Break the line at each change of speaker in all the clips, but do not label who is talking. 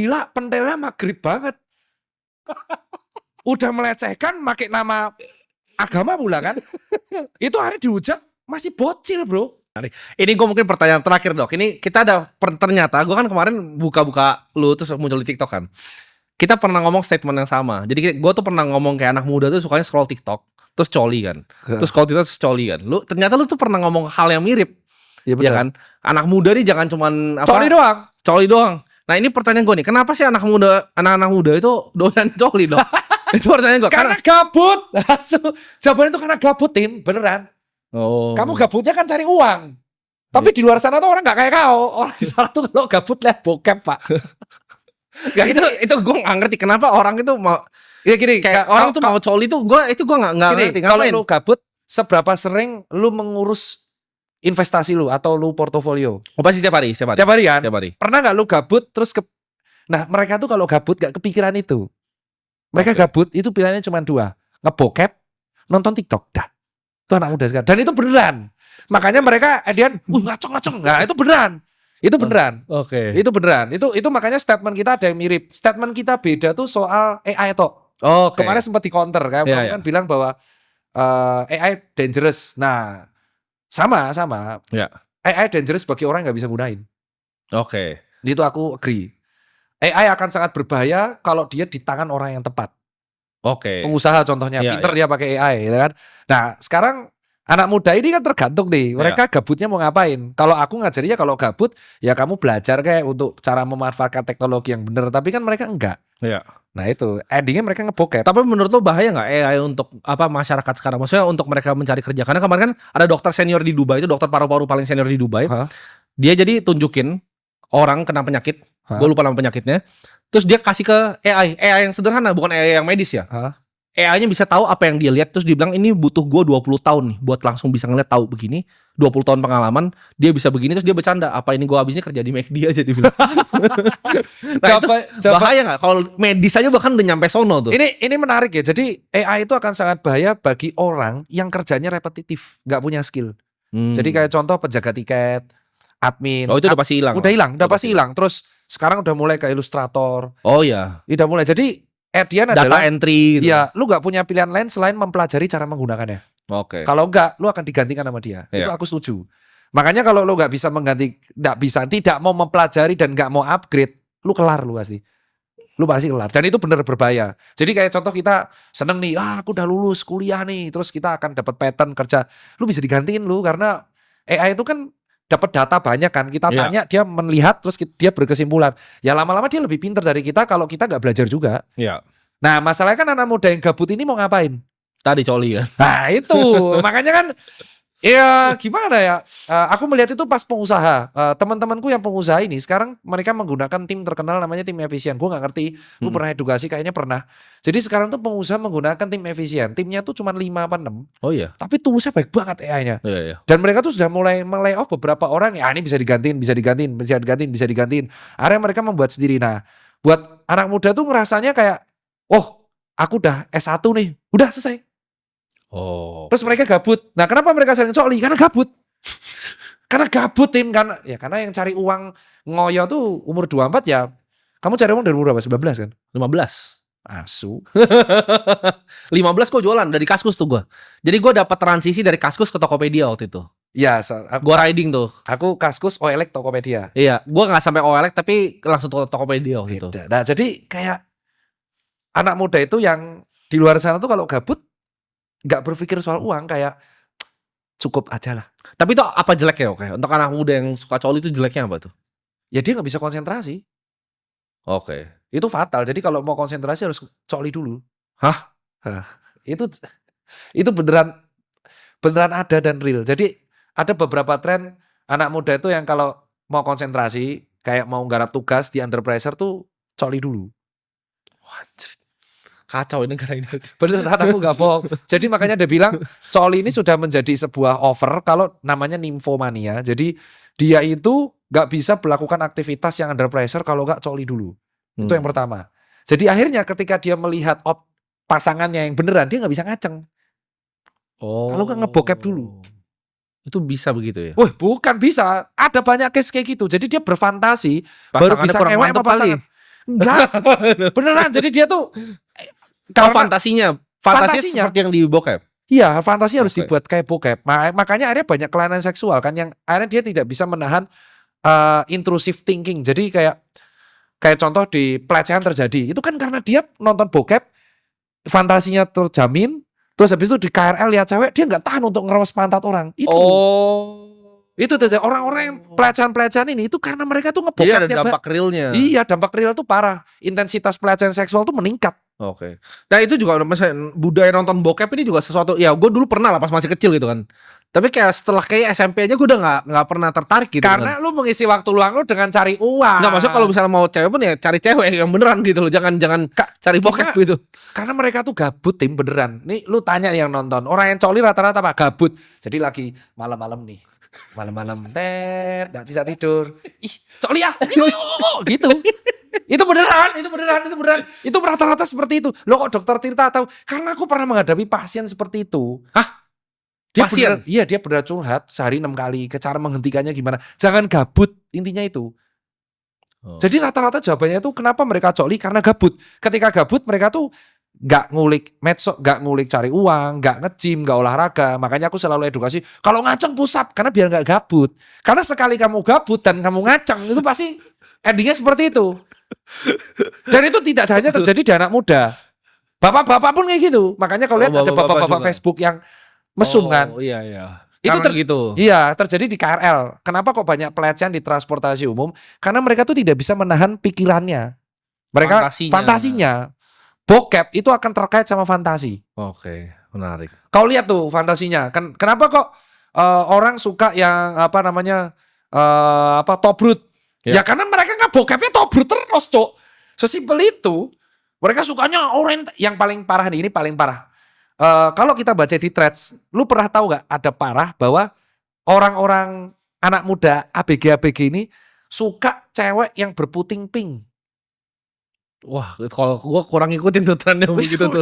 Gila, pentelnya maghrib banget. Udah melecehkan, pakai nama agama pula kan. Itu hari dihujat masih bocil bro.
Ini gue mungkin pertanyaan terakhir dok. Ini kita ada ternyata gue kan kemarin buka-buka lu terus muncul di TikTok kan. Kita pernah ngomong statement yang sama. Jadi gue tuh pernah ngomong kayak anak muda tuh sukanya scroll TikTok terus coli kan. Terus scroll TikTok terus coli kan. Ternyata lu tuh pernah ngomong hal yang mirip.
Iya
Ya kan? Anak muda nih jangan cuman
coli doang.
Coli doang. Nah ini pertanyaan gue nih, kenapa sih anak-anak muda itu doyan coli dok? Itu pertanyaan gue.
Karena gabut. Jawabannya itu karena gabut Tim, beneran.
Oh.
Kamu gabutnya kan cari uang. Tapi di luar sana tuh orang gak kayak kau. Orang di sana tuh kalau gabut lihat bokep pak.
Gak, itu gue gak ngerti kenapa orang itu mau.
Ya gini,
kayak orang tuh mau coli tuh gue gak ngerti.
Kalau lu gabut, seberapa sering lu mengurus investasi lu atau lu portofolio?
Oh pasti setiap hari.
Tiap hari kan?
Tiap hari.
Pernah gak lu gabut terus Nah mereka tuh kalau gabut gak kepikiran itu. Mereka gabut itu pilihannya cuma dua. Ngebokep, nonton TikTok. Dah. Itu anak muda sekarang. Dan itu beneran. Makanya mereka ngaceng. Nah itu beneran. Itu beneran.
Oke.
Itu beneran. Itu makanya statement kita ada yang mirip. Statement kita beda tuh soal AI toh. Kemarin sempat di counter kayak kan bilang bahwa AI dangerous. Nah, sama.
Ya.
AI dangerous bagi orang yang nggak bisa gunain.
Oke.
Itu aku agree. AI akan sangat berbahaya kalau dia di tangan orang yang tepat.
Oke.
Pengusaha contohnya, pinter dia pakai AI, gitu kan. Nah, sekarang anak muda ini kan tergantung nih, mereka gabutnya mau ngapain. Kalau aku ngajarinya kalau gabut, ya kamu belajar kayak untuk cara memanfaatkan teknologi yang benar. Tapi kan mereka enggak.
Iya.
Nah itu, endingnya mereka ngebokep.
Tapi menurut lo bahaya nggak AI untuk masyarakat sekarang? Maksudnya untuk mereka mencari kerja. Karena kemarin kan ada dokter senior di Dubai, itu dokter paru-paru paling senior di Dubai. Dia jadi tunjukin orang kena penyakit, gue lupa nama penyakitnya. Terus dia kasih ke AI yang sederhana, bukan AI yang medis ya. AI-nya bisa tahu apa yang dia lihat, terus dia bilang ini butuh gue 20 tahun nih buat langsung bisa ngeliat tahu begini. 20 tahun pengalaman, dia bisa begini, terus dia bercanda, apa ini gue habisnya kerja di McD aja dia bilang. Nah itu bahaya gak? Kalau medis aja bahkan udah nyampe sono tuh.
Ini menarik ya, jadi AI itu akan sangat bahaya bagi orang yang kerjanya repetitif, gak punya skill. Jadi kayak contoh penjaga tiket, admin.
Oh itu udah pasti hilang.
Udah pasti hilang. Terus sekarang udah mulai ke ilustrator.
Oh iya.
Udah mulai. Jadi Edian
data
adalah
entry gitu.
Ya, lu gak punya pilihan lain selain mempelajari cara menggunakannya.
Oke.
Kalau enggak, lu akan digantikan sama dia. Itu aku setuju. Makanya kalau lu gak bisa tidak mau mempelajari dan gak mau upgrade, lu kelar lu pasti. Lu pasti kelar. Dan itu benar berbahaya. Jadi kayak contoh kita seneng nih, aku udah lulus kuliah nih, terus kita akan dapat pattern kerja. Lu bisa digantiin lu karena AI itu kan dapat data banyak kan, kita tanya dia melihat terus dia berkesimpulan. Ya lama-lama dia lebih pintar dari kita kalau kita nggak belajar juga.
Iya.
Nah masalahnya kan anak muda yang gabut ini mau ngapain?
Tadi coli kan.
Nah itu makanya kan ya gimana ya, aku melihat itu pas pengusaha, teman-temanku yang pengusaha ini sekarang mereka menggunakan tim terkenal namanya tim efisien. Gue gak ngerti, gue pernah edukasi kayaknya pernah. Jadi sekarang tuh pengusaha menggunakan tim efisien, timnya tuh cuma 5 apa 6.
Oh iya.
Tapi tulusnya baik banget AI-nya.
Iya.
Dan mereka tuh sudah mulai lay off beberapa orang, ya ini bisa digantiin. Akhirnya mereka membuat sendiri. Nah buat anak muda tuh ngerasanya kayak, oh aku udah S1 nih, udah selesai.
Oh.
Terus mereka gabut. Nah, kenapa mereka sering coli? Karena gabut. Karena gabut, Tim. Karena yang cari uang ngoyo tuh umur 24 ya. Kamu cari uang dari umur berapa? 19 kan?
15.
Asu.
15 kok jualan dari Kaskus tuh gue. Jadi gue dapat transisi dari Kaskus ke Tokopedia waktu itu.
Iya,
gue riding tuh.
Aku Kaskus, OLX, Tokopedia.
Iya, gue nggak sampai OLX tapi langsung ke Tokopedia waktu itu.
Nah, jadi kayak anak muda itu yang di luar sana tuh kalau gabut nggak berpikir soal uang, kayak cukup aja lah.
Tapi itu apa jeleknya oke? Untuk anak muda yang suka coli itu jeleknya apa tuh?
Ya dia nggak bisa konsentrasi.
Oke.
Itu fatal. Jadi kalau mau konsentrasi harus coli dulu.
Hah?
Itu beneran ada dan real. Jadi ada beberapa tren anak muda itu yang kalau mau konsentrasi, kayak mau garap tugas di under pressure tuh coli dulu.
Wajib. Kacau ini karena ini.
Beneran aku gak bohong. Jadi makanya dia bilang coli ini sudah menjadi sebuah over kalau namanya nymphomania. Jadi dia itu gak bisa melakukan aktivitas yang under pressure kalau gak coli dulu. Itu yang pertama. Jadi akhirnya ketika dia melihat pasangannya yang beneran, dia gak bisa ngaceng. Kalau gak ngebokep dulu.
Itu bisa begitu ya?
Wah, bukan bisa. Ada banyak case kayak gitu. Jadi dia berfantasi baru
Pasangannya
bisa
kurang
ngewek
mantep
sama pasangan. Enggak. Beneran. Jadi dia tuh
Kalau fantasinya
fantasinya
seperti yang di bokep.
iya, fantasi harus
Oke.
dibuat kayak bokep. Makanya akhirnya banyak kelainan seksual kan yang akhirnya dia tidak bisa menahan intrusive thinking. Jadi kayak contoh di pelecehan terjadi. Itu kan karena dia nonton bokep, fantasinya terjamin, terus habis itu di KRL lihat cewek, dia nggak tahan untuk ngerewas pantat orang. Itu terjadi. Orang-orang yang pelecehan ini itu karena mereka tuh
Jadi ada
ngebokepnya.
dampak realnya.
Iya, dampak real tuh parah. Intensitas pelecehan seksual tuh meningkat.
Oke. Nah itu juga misalnya budaya nonton bokep ini juga sesuatu. Ya gue dulu pernah lah pas masih kecil gitu kan. Tapi kayak setelah kayak SMP aja gue udah nggak pernah tertarik gitu.
Karena lu mengisi waktu luang lu dengan cari uang.
Nggak, maksudnya kalau misalnya mau cewek pun ya cari cewek yang beneran gitu loh. Jangan cari bokep gitu.
Karena mereka tuh gabut tim beneran. Nih lu tanya yang nonton. Orang yang coli rata-rata apa? Gabut. Jadi lagi malam-malam nih. Malam-malam gak bisa tidur. Ih, coli ya. Gitu. Itu beneran. Itu rata-rata seperti itu. Lo kok dokter Tirta tahu? Karena aku pernah menghadapi pasien seperti itu.
Hah? Pasien?
Dia beneran curhat sehari 6 kali. Ke cara menghentikannya gimana? Jangan gabut. Intinya itu. Jadi rata-rata jawabannya itu kenapa mereka coli? Karena gabut. Ketika gabut mereka tuh gak ngulik medsos, gak ngulik cari uang, gak nge-gym, gak olahraga. Makanya aku selalu edukasi, kalau ngaceng push up, karena biar gak gabut. Karena sekali kamu gabut dan kamu ngaceng, itu pasti endingnya seperti itu. Dan itu tidak hanya terjadi di anak muda. Bapak-bapak pun kayak gitu. Makanya kalau lihat ada bapak-bapak Facebook yang mesum kan.
Oh iya.
Itu
gitu.
Iya, terjadi di KRL. Kenapa kok banyak pelecehan di transportasi umum? Karena mereka tuh tidak bisa menahan pikirannya. Mereka fantasinya. Bokep itu akan terkait sama fantasi.
Oke, menarik.
Kau lihat tuh fantasinya. Kenapa kok orang suka yang tobrut? Ya karena mereka nggak bokepnya tobrut terus, Cok. Sesimpel itu. Mereka sukanya orang yang paling parah nih, ini paling parah. Kalau kita baca di threads, lu pernah tahu nggak ada parah bahwa orang-orang anak muda ABG ini suka cewek yang berputing pink.
Wah, kalau gue kurang ngikutin tuh trennya begitu tuh.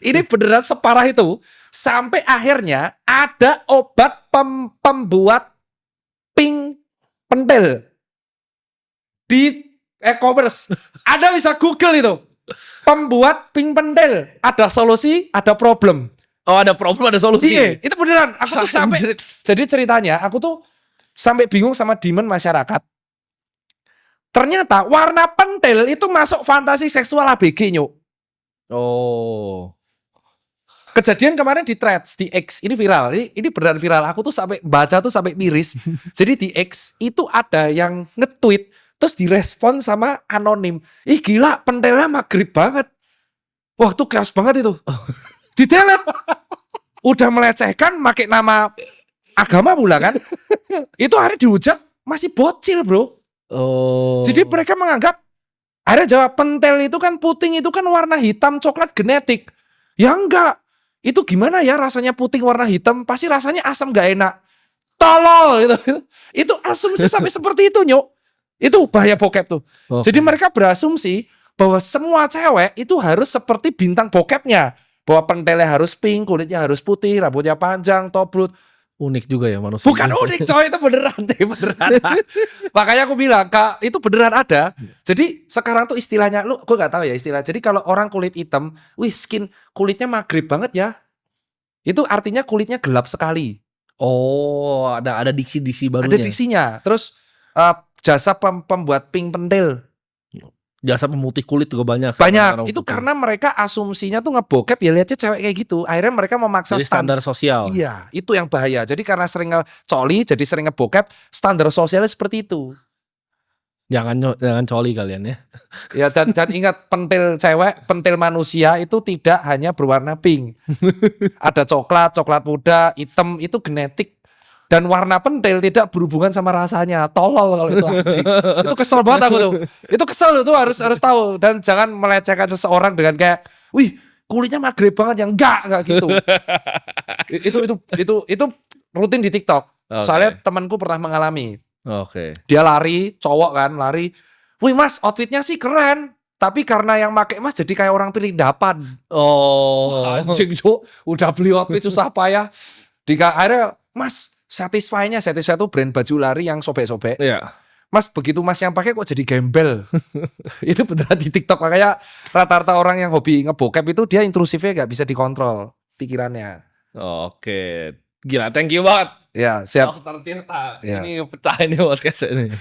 Ini beneran separah itu. Sampai akhirnya ada obat pembuat pink pentil di e-commerce. Ada bisa Google itu. Pembuat pink pentil. Ada solusi, ada problem.
Oh, ada problem, ada solusi.
Iya, itu beneran. Aku tuh sampai jadi ceritanya, aku tuh sampai bingung sama demand masyarakat. Ternyata warna pentil itu masuk fantasi seksual ABG, Nyuk.
Oh.
Kejadian kemarin di threads, di X, ini viral. Ini beneran viral. Aku tuh sampai baca tuh sampai miris. Jadi di X itu ada yang nge-tweet terus direspon sama anonim. Ih gila, pentilnya maghrib banget. Wah, tuh chaos banget itu. Di-delete. Udah melecehkan, pakai nama agama pula kan. Itu hari dihujat masih bocil, Bro.
Oh.
Jadi mereka menganggap akhirnya jawab pentil itu kan puting itu kan warna hitam coklat genetik. Ya enggak. Itu gimana ya rasanya puting warna hitam? Pasti rasanya asam gak enak. Tolol gitu. Itu asumsi sampai seperti itu, Nyok. Itu bahaya bokep tuh. Okay. Jadi mereka berasumsi bahwa semua cewek itu harus seperti bintang bokepnya. Bahwa pentilnya harus pink, kulitnya harus putih, rambutnya panjang, tobrut.
Unik juga ya manusia.
Bukan unik coy, itu beneran deh, beneran. Makanya aku bilang, Kak, itu beneran ada. Jadi sekarang tuh istilahnya, gue gak tahu ya istilah. Jadi kalau orang kulit hitam, skin kulitnya maghrib banget ya. Itu artinya kulitnya gelap sekali.
Oh, ada diksi-diksi barunya.
Ada diksinya. Terus jasa pembuat pink pentil.
Jasa pemutih kulit juga banyak.
Banyak. Itu karena mereka asumsinya tuh ngebokep ya lihatnya cewek kayak gitu. Akhirnya mereka memaksa
standar sosial.
Iya, itu yang bahaya. Jadi karena sering ngecoli, jadi sering ngebokep, standar sosialnya seperti itu.
Jangan coli kalian ya.
Ya dan ingat pentil cewek, pentil manusia itu tidak hanya berwarna pink. Ada coklat muda, hitam, itu genetik. Dan warna pentil tidak berhubungan sama rasanya. Tolol kalau itu anjing. Itu kesel banget aku tuh. Itu kesel tuh harus tahu. Dan jangan melecehkan seseorang dengan kayak, wih kulitnya maghrib banget, yang enggak gitu. Itu rutin di TikTok. Okay. Soalnya temanku pernah mengalami.
Oke.
Dia lari, cowok kan lari. Wih mas, outfitnya sih keren. Tapi karena yang make mas jadi kayak orang perindapan.
Oh.
Anjing cuk, udah beli outfit susah payah. Akhirnya Mas, Satisfy itu brand baju lari yang sobek-sobek.
Iya.
Mas, begitu Mas yang pakai kok jadi gembel. Itu beneran di TikTok. Makanya rata-rata orang yang hobi ngebokep itu dia intrusifnya gak bisa dikontrol pikirannya.
Oke. Gila, thank you banget.
Ya, siap.
Dokter Tirta.
Ya.
Ini pecah ini podcast ini.